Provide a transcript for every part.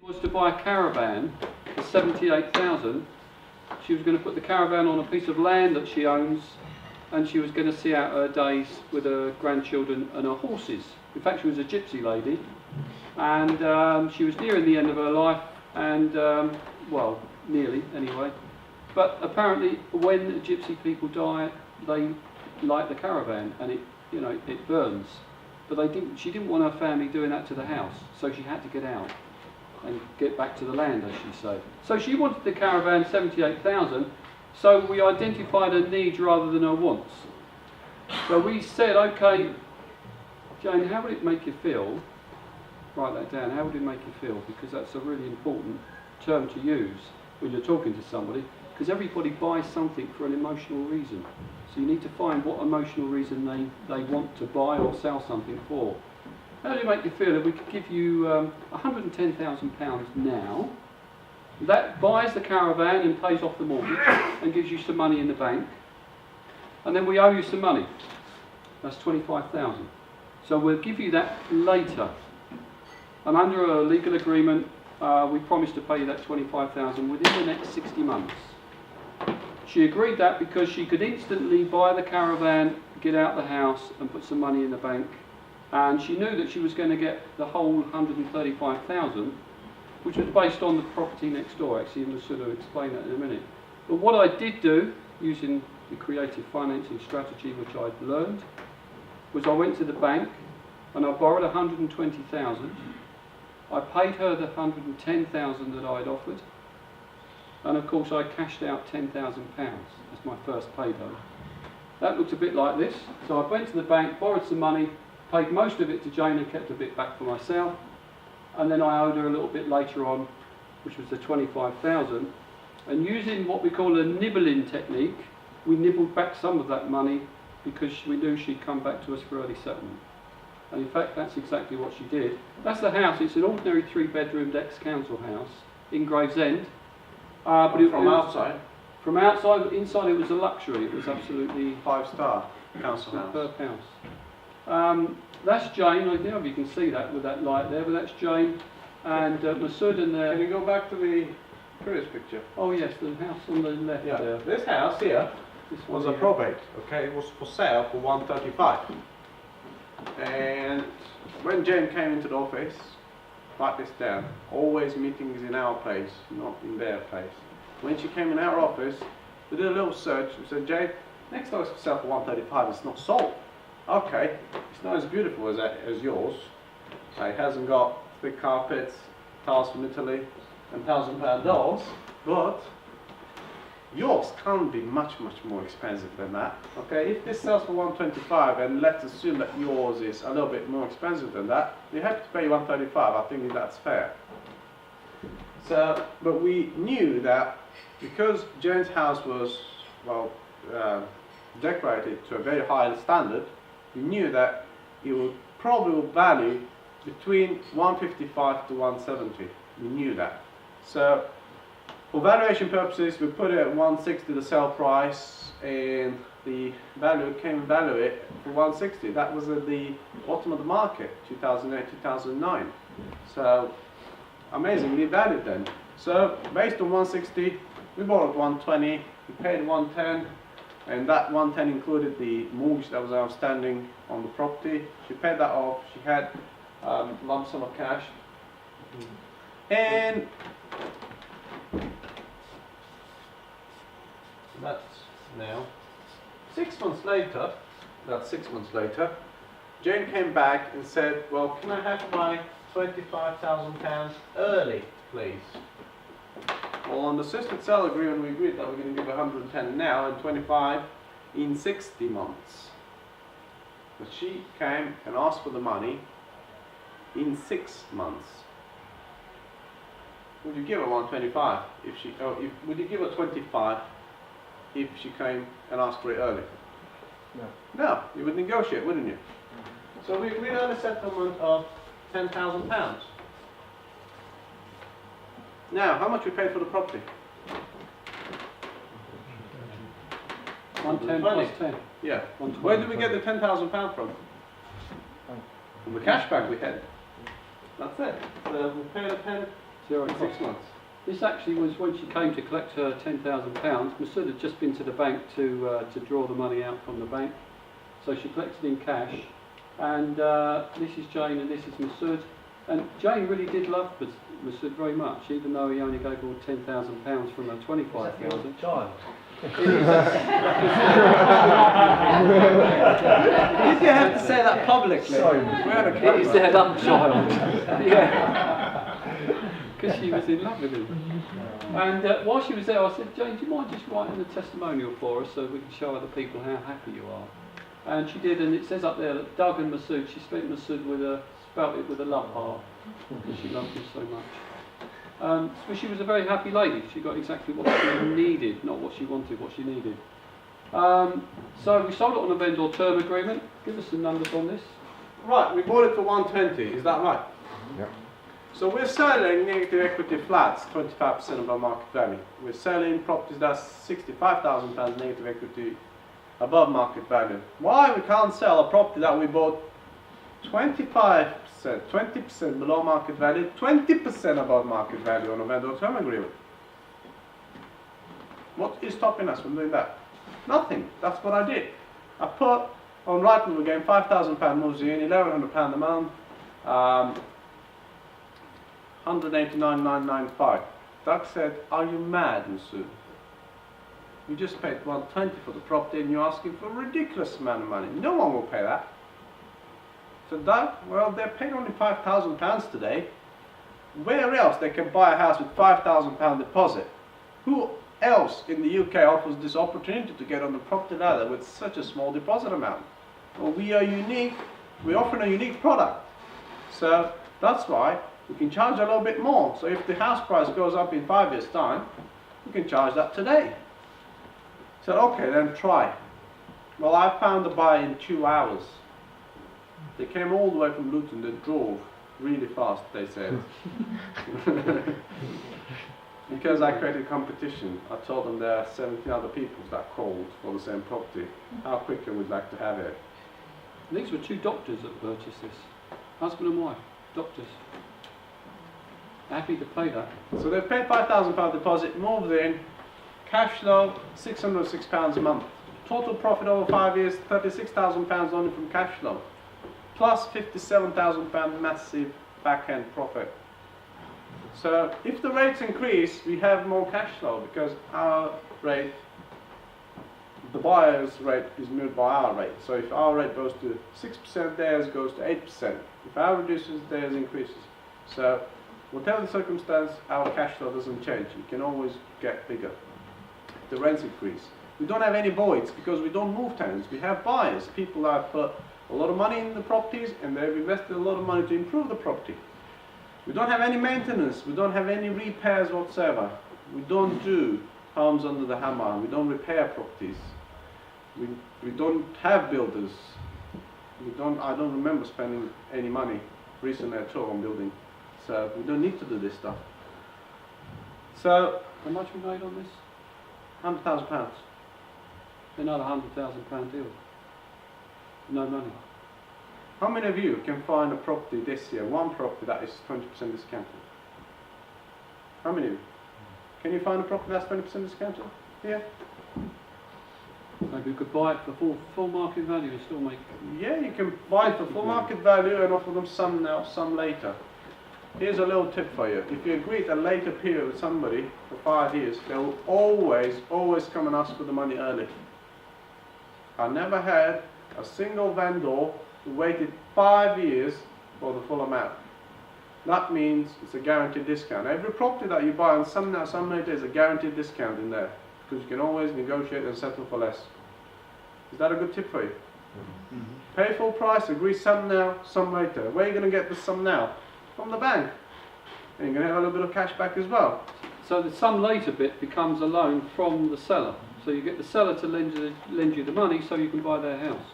Was to buy a caravan for 78,000. She was going to put the caravan on a piece of land that she owns, and she was going to see out her days with her grandchildren and her horses. In fact, she was a gypsy lady, and she was nearing the end of her life, and well, nearly anyway. But apparently, when gypsy people die, they light the caravan, and it burns. But she didn't want her family doing that to the house, so she had to get out and get back to the land, as she said. So she wanted the caravan 78,000, so we identified her needs rather than her wants. So we said, okay, Jane, how would it make you feel? Write that down, how would it make you feel? Because that's a really important term to use when you're talking to somebody, because everybody buys something for an emotional reason. So you need to find what emotional reason they want to buy or sell something for. How do it make you feel if we could give you £110,000 now? That buys the caravan and pays off the mortgage and gives you some money in the bank. And then we owe you some money. That's 25,000. So we'll give you that later. And under a legal agreement, we promise to pay you that 25,000 within the next 60 months. She agreed that because she could instantly buy the caravan, get out the house and put some money in the bank. And she knew that she was going to get the whole 135,000, which was based on the property next door. Actually, Mesud will explain that in a minute. But what I did do, using the creative financing strategy which I'd learned, was I went to the bank and I borrowed 120,000. I paid her the 110,000 that I'd offered, and of course I cashed out £10,000 as my first payday. That looked a bit like this. So I went to the bank, borrowed some money, paid most of it to Jane and kept a bit back for myself, and then I owed her a little bit later on, which was the 25,000. And using what we call a nibbling technique, we nibbled back some of that money because we knew she'd come back to us for early settlement. And in fact, that's exactly what she did. That's the house. It's an ordinary 3-bedroomed ex-council house in Gravesend. But from outside? From outside, but inside it was a luxury. It was absolutely 5-star council house. Superb house. That's Jane. I don't know if you can see that with that light there, but that's Jane and Mesud and Can you go back to the previous picture? Oh yes, the house on the left there. This house here was a probate. Okay, it was for sale for 135. And when Jane came into the office, write this down. Always meetings in our place, not in their place. When she came in our office, we did a little search. We said, Jane, next door is for sale for 135. It's not sold. Okay, it's not as beautiful as yours. So it hasn't got thick carpets, tiles from Italy, and £1,000 doors, but yours can't be much more expensive than that. Okay, if this sells for 125, and let's assume that yours is a little bit more expensive than that, you have to pay 135. I think that's fair. So, but we knew that because Jane's house was decorated to a very high standard, we knew that it would probably value between 155 to 170. We knew that. So for valuation purposes, we put it at 160 the sale price, and the value came value it for 160. That was at the bottom of the market, 2008, 2009. So amazingly valued then. So based on 160, we borrowed 120, we paid 110, and that 110 included the mortgage that was outstanding on the property. She paid that off. She had lump sum of cash, and that's now 6 months later. That's 6 months later. Jane came back and said, "Well, can I have my £25,000 early, please?" Well, on the assisted sale agreement, we agreed that we're going to give 110 now and 25 in 60 months. But she came and asked for the money in 6 months. Would you give her 125 if she? Would you give her 25 if she came and asked for it early? No. No, you would negotiate, wouldn't you? So we agreed on a settlement of £10,000. Now, how much we paid for the property? 110 plus 10. Yeah. Where did we get the £10,000 from? From the cashback we had. That's it. So we paid 0 in cost. 6 months. This actually was when she came to collect her £10,000. Mesud had just been to the bank to draw the money out from the bank. So she collected in cash. And this is Jane and this is Mesud. And Jane really did love Mesud very much, even though he only gave her £10,000 from her £25,000. Child. It Did you have to say that publicly? is their love child. Yeah. Because she was in love with him. And while she was there, I said, Jane, do you mind just writing a testimonial for us so we can show other people how happy you are? And she did, and it says up there that Doug and Mesud, she spelt Mesud spelt it with a love heart, because she loved him so much. So she was a very happy lady. She got exactly what she needed, not what she wanted, what she needed. So we sold it on a vendor term agreement. Give us some numbers on this. Right, we bought it for 120, is that right? Yep. So we're selling negative equity flats, 25% above market value. We're selling properties that's £65,000 negative equity above market value. Why we can't sell a property that we bought 25%, 20% below market value, 20% above market value on a vendor term agreement? What is stopping us from doing that? Nothing. That's what I did. I put on Rightmove again, £5,000 moves in, £1,100 a month, 189,995. Doug said, "Are you mad, Mesud? You just paid 120 for the property and you're asking for a ridiculous amount of money. No one will pay that." So Doug, well, they're paying only £5,000 today. Where else they can buy a house with £5,000 deposit? Who else in the UK offers this opportunity to get on the property ladder with such a small deposit amount? Well, we are unique. We're offering a unique product. So that's why we can charge a little bit more. So if the house price goes up in 5 years' time, we can charge that today. So okay, then try. Well, I found a buyer in 2 hours. They came all the way from Luton. They drove really fast, they said. Because I created competition, I told them there are 70 other people that called for the same property. How quickly we'd like to have it. These were 2 doctors that purchased this. Husband and wife, doctors. Happy to pay that. So they paid £5,000 deposit, moved in, cash flow £606 a month. Total profit over 5 years, £36,000 only from cash flow. Plus £57,000 massive back-end profit. So if the rates increase, we have more cash flow because our rate, the buyer's rate is moved by our rate. So if our rate goes to 6%, theirs goes to 8%. If our reduces, theirs increases. So whatever the circumstance, our cash flow doesn't change. It can always get bigger. The rents increase. We don't have any voids because we don't move tenants. We have buyers. People have put a lot of money in the properties and they've invested a lot of money to improve the property. We don't have any maintenance. We don't have any repairs whatsoever. We don't do homes under the hammer. We don't repair properties. We don't have builders. I don't remember spending any money recently at all on building. So we don't need to do this stuff. So How much we made on this? £100,000. Another £100,000 deal. No money. How many of you can find a property this year, one property that is 20% discounted? How many of you? Can you find a property that's 20% discounted? Yeah. Maybe we could buy it for full market value and still make. Yeah, you can buy it for full market value and offer them some now, some later. Here's a little tip for you. If you agree at a later period with somebody for 5 years, they will always come and ask for the money early. I never had a single vendor who waited 5 years for the full amount. That means it's a guaranteed discount. Every property that you buy on some now, some later is a guaranteed discount in there. Because you can always negotiate and settle for less. Is that a good tip for you? Mm-hmm. Pay full price, agree some now, some later. Where are you going to get the some now? From the bank. And you're going to have a little bit of cash back as well. So the some later bit becomes a loan from the seller. So you get the seller to lend you the money so you can buy their house.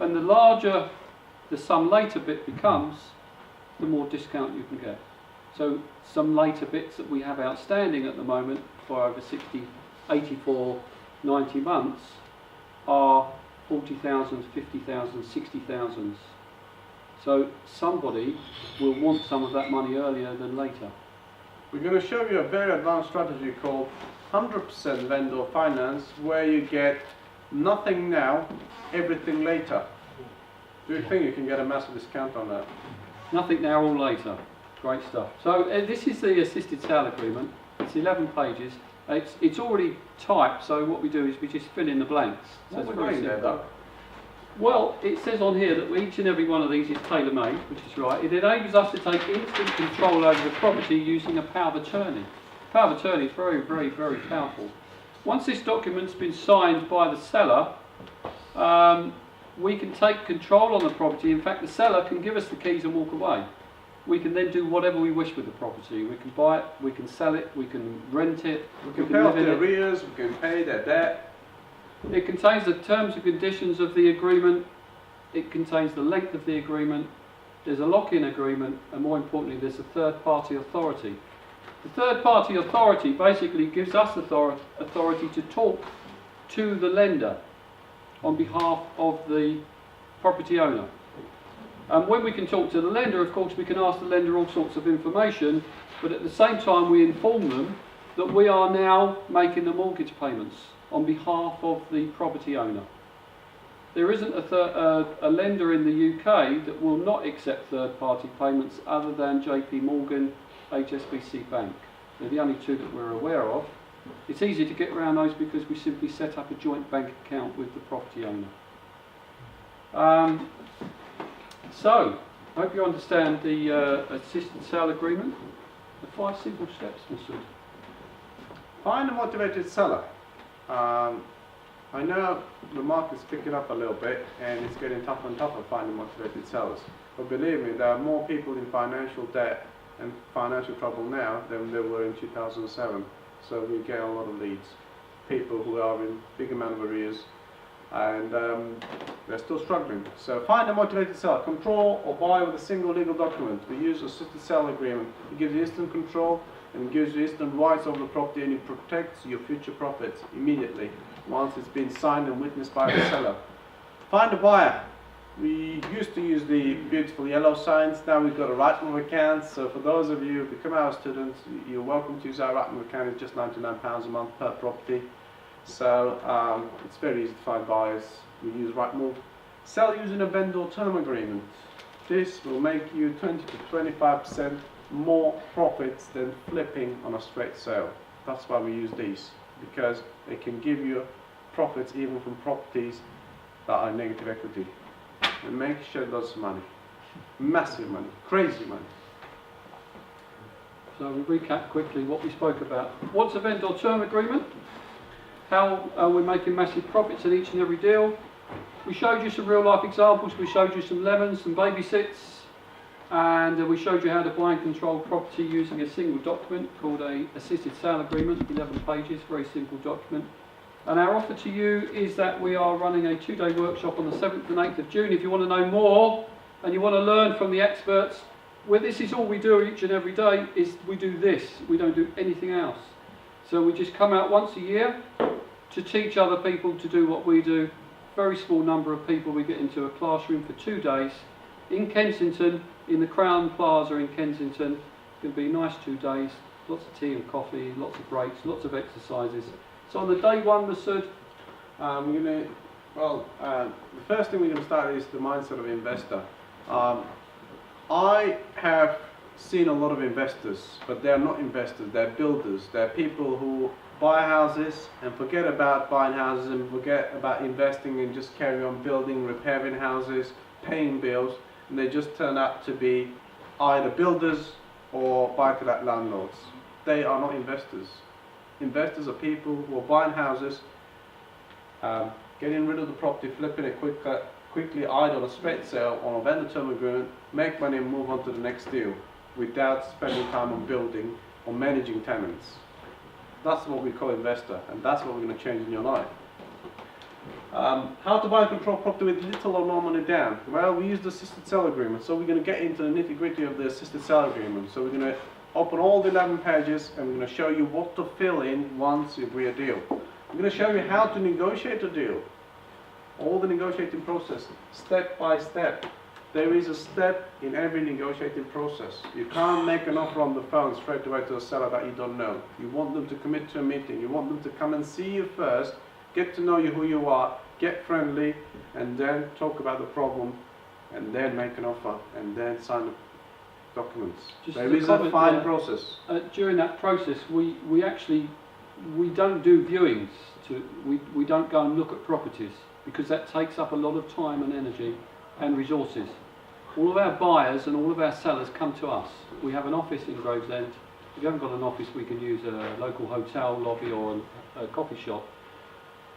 And the larger the some later bit becomes, the more discount you can get. So some later bits that we have outstanding at the moment for over 60, 84, 90 months are 40,000, 50,000, 60,000. So somebody will want some of that money earlier than later. We're going to show you a very advanced strategy called 100% vendor finance, where you get nothing now, everything later. Do you think you can get a massive discount on that? Nothing now, all later. Great stuff. So this is the assisted sale agreement. It's 11 pages. It's already typed, so what we do is we just fill in the blanks. So What it's we're very doing there, simple. Doug? Well, it says on here that each and every one of these is tailor-made, which is right. It enables us to take instant control over the property using a power of attorney. Power of attorney is very, very, very powerful. Once this document's been signed by the seller, we can take control on the property. In fact, the seller can give us the keys and walk away. We can then do whatever we wish with the property. We can buy it, we can sell it, we can rent it, We can pay off the arrears, we can pay their debt. It contains the terms and conditions of the agreement. It contains the length of the agreement. There's a lock-in agreement, and more importantly, there's a third-party authority. The third-party authority basically gives us authority to talk to the lender on behalf of the property owner. And when we can talk to the lender, of course, we can ask the lender all sorts of information, but at the same time we inform them that we are now making the mortgage payments on behalf of the property owner. There isn't a lender in the UK that will not accept third-party payments other than JP Morgan, HSBC Bank. They're the only two that we're aware of. It's easy to get around those because we simply set up a joint bank account with the property owner. So, I hope you understand the assisted sale agreement. The 5 simple steps, Mesud. Find a motivated seller. I know the market's picking up a little bit and it's getting tougher and tougher finding motivated sellers. But believe me, there are more people in financial debt and financial trouble now than there were in 2007. So we get a lot of leads. People who are in big amount of arrears and they're still struggling. So find a motivated seller. Control or buy with a single legal document. We use assisted sale agreement. It gives you instant control and it gives you instant rights over the property, and it protects your future profits immediately once it's been signed and witnessed by the seller. Find a buyer. We used to use the beautiful yellow signs. Now we've got a Rightmove account. So for those of you who become our students, you're welcome to use our Rightmove account. It's just £99 a month per property. So it's very easy to find buyers. We use Rightmove. Sell using a vendor term agreement. This will make you 20 to 25% more profits than flipping on a straight sale. That's why we use these, because they can give you profits even from properties that are negative equity. And make sure lots of money. Massive money. Crazy money. So we recap quickly what we spoke about. What's a vendor term agreement? How we're making massive profits in each and every deal. We showed you some real life examples. We showed you some lemons, some babysits, and we showed you how to buy and control property using a single document called a assisted sale agreement, 11 pages, very simple document. And our offer to you is that we are running a 2-day workshop on the 7th and 8th of June. If you want to know more and you want to learn from the experts, well, this is all we do each and every day, is we do this. We don't do anything else. So we just come out once a year to teach other people to do what we do. Very small number of people. We get into a classroom for 2 days in Kensington, in the Crown Plaza in Kensington. It's going to be a nice 2 days, lots of tea and coffee, lots of breaks, lots of exercises. So on the day one, Mesud, the first thing we're going to start is the mindset of investor. I have seen a lot of investors, but they're not investors, they're builders. They're people who buy houses and forget about buying houses and forget about investing and just carry on building, repairing houses, paying bills, and they just turn out to be either builders or buy-to-let landlords. They are not investors. Investors are people who are buying houses, getting rid of the property, flipping it quickly, either on a straight sale or on a vendor term agreement, make money and move on to the next deal without spending time on building or managing tenants. That's what we call investor, and that's what we're going to change in your life. How to buy and control property with little or no money down? Well, we use the assisted sale agreement, so we're going to get into the nitty-gritty of the assisted sale agreement. So we're going to open all the 11 pages and we're going to show you what to fill in once you agree a deal. We're going to show you how to negotiate a deal, all the negotiating process, step by step. There is a step in every negotiating process. You can't make an offer on the phone straight away to a seller that you don't know. You want them to commit to a meeting. You want them to come and see you first, get to know you, who you are, get friendly, and then talk about the problem, and then make an offer, and then sign the documents. There is a fine process. During that process, we don't do viewings. We don't go and look at properties because that takes up a lot of time and energy and resources. All of our buyers and all of our sellers come to us. We have an office in Gravesend. If you haven't got an office, we can use a local hotel lobby or a coffee shop.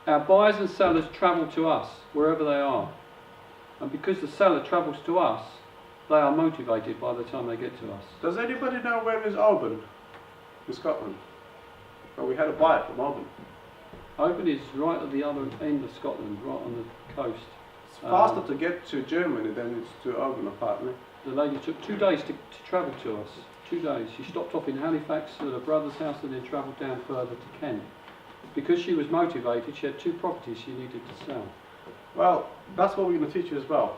Our buyers and sellers travel to us wherever they are, and because the seller travels to us, they are motivated by the time they get to us. Does anybody know where is Oban in Scotland? Well, we had a buyer from Oban. Oban is right at the other end of Scotland, right on the coast. It's faster to get to Germany than it's to Oban, apparently. The lady took 2 days to travel to us. 2 days. She stopped off in Halifax at her brother's house and then travelled down further to Kent. Because she was motivated, she had 2 properties she needed to sell. Well, that's what we're going to teach you as well.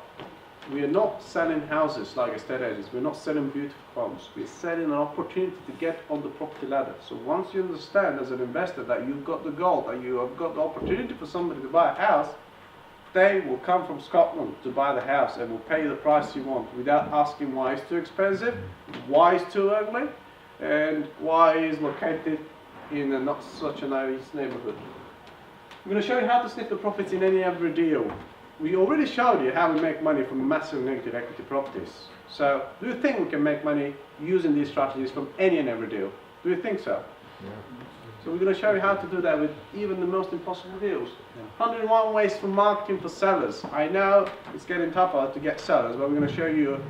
We are not selling houses like estate agents. We're not selling beautiful homes. We're selling an opportunity to get on the property ladder. So once you understand as an investor that you've got the goal, that you have got the opportunity for somebody to buy a house, they will come from Scotland to buy the house and will pay you the price you want without asking why it's too expensive, why it's too ugly, and why it's located in a not such a nice neighbourhood. I'm going to show you how to sniff the profits in any every deal. We already showed you how we make money from massive negative equity properties. So, do you think we can make money using these strategies from any and every deal? Do you think so? Yeah. So we're going to show you how to do that with even the most impossible deals. 101 ways for marketing for sellers. I know it's getting tougher to get sellers, but we're going to show you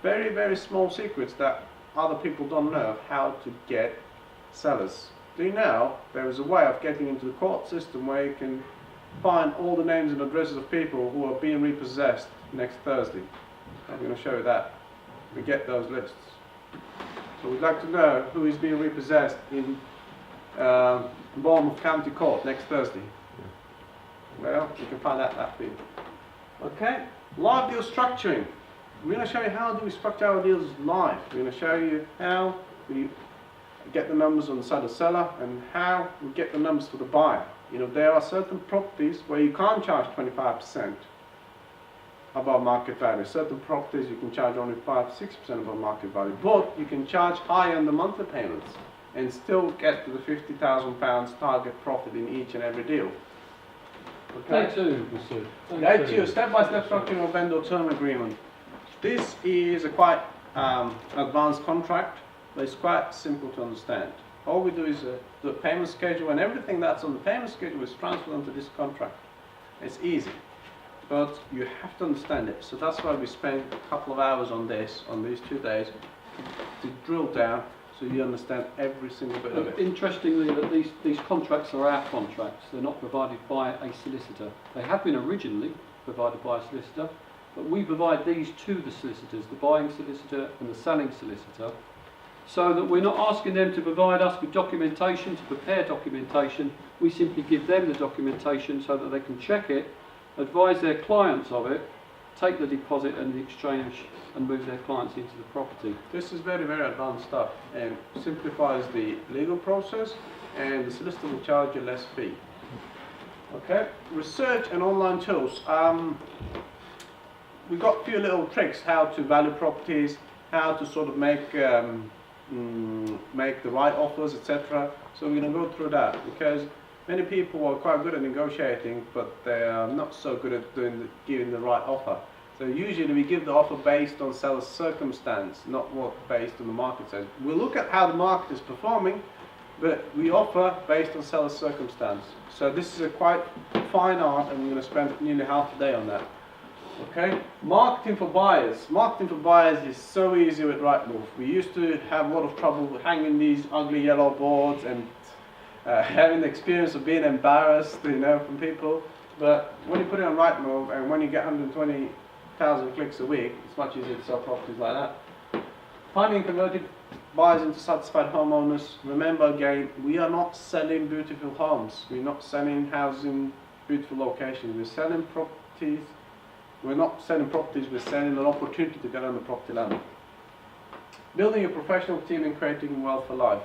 very, very small secrets that other people don't know how to get sellers. Do you know there is a way of getting into the court system where you can find all the names and addresses of people who are being repossessed next Thursday? I'm going to show you that. We get those lists. So we'd like to know who is being repossessed in Bournemouth County Court next Thursday. Well, you can find out that for you. Okay, live deal structuring. We're going to show you how do we structure our deals live. We're going to show you how we get the numbers on the side of the seller and how we get the numbers for the buyer. You know, there are certain properties where you can't charge 25% above market value. Certain properties you can charge only 5-6% above market value, but you can charge higher on the monthly payments and still get to the £50,000 target profit in each and every deal. Okay. Day 2, Mesud. Day 2, step-by-step structuring of vendor term agreement. This is a quite advanced contract, but it's quite simple to understand. All we do is the payment schedule, and everything that's on the payment schedule is transferred onto this contract. It's easy, but you have to understand it. So that's why we spent a couple of hours on this, on these 2 days, to drill down so you understand every single bit of it. Interestingly, that these contracts are our contracts. They're not provided by a solicitor. They have been originally provided by a solicitor, but we provide these to the solicitors, the buying solicitor and the selling solicitor, so that we're not asking them to provide us with documentation, to prepare documentation. We simply give them the documentation so that they can check it, advise their clients of it, take the deposit and the exchange and move their clients into the property. This is very, very advanced stuff and simplifies the legal process, and the solicitor will charge you less fee. Okay, research and online tools. We've got a few little tricks how to value properties, how to sort of make the right offers, etc. So we're going to go through that, because many people are quite good at negotiating, but they are not so good at giving the right offer. So usually we give the offer based on seller's circumstance, not what based on the market says. We look at how the market is performing, but we offer based on seller's circumstance. So this is a quite fine art, and we're going to spend nearly half a day on that. Okay, marketing for buyers. Marketing for buyers is so easy with Rightmove. We used to have a lot of trouble hanging these ugly yellow boards and having the experience of being embarrassed, you know, from people. But when you put it on Rightmove and when you get 120,000 clicks a week, it's much easier to sell properties like that. Finding converted buyers into satisfied homeowners. Remember again, we are not selling beautiful homes. We're not selling houses in beautiful locations. We're selling properties We're not selling properties, we're selling an opportunity to get on the property land. Building a professional team and creating wealth for life.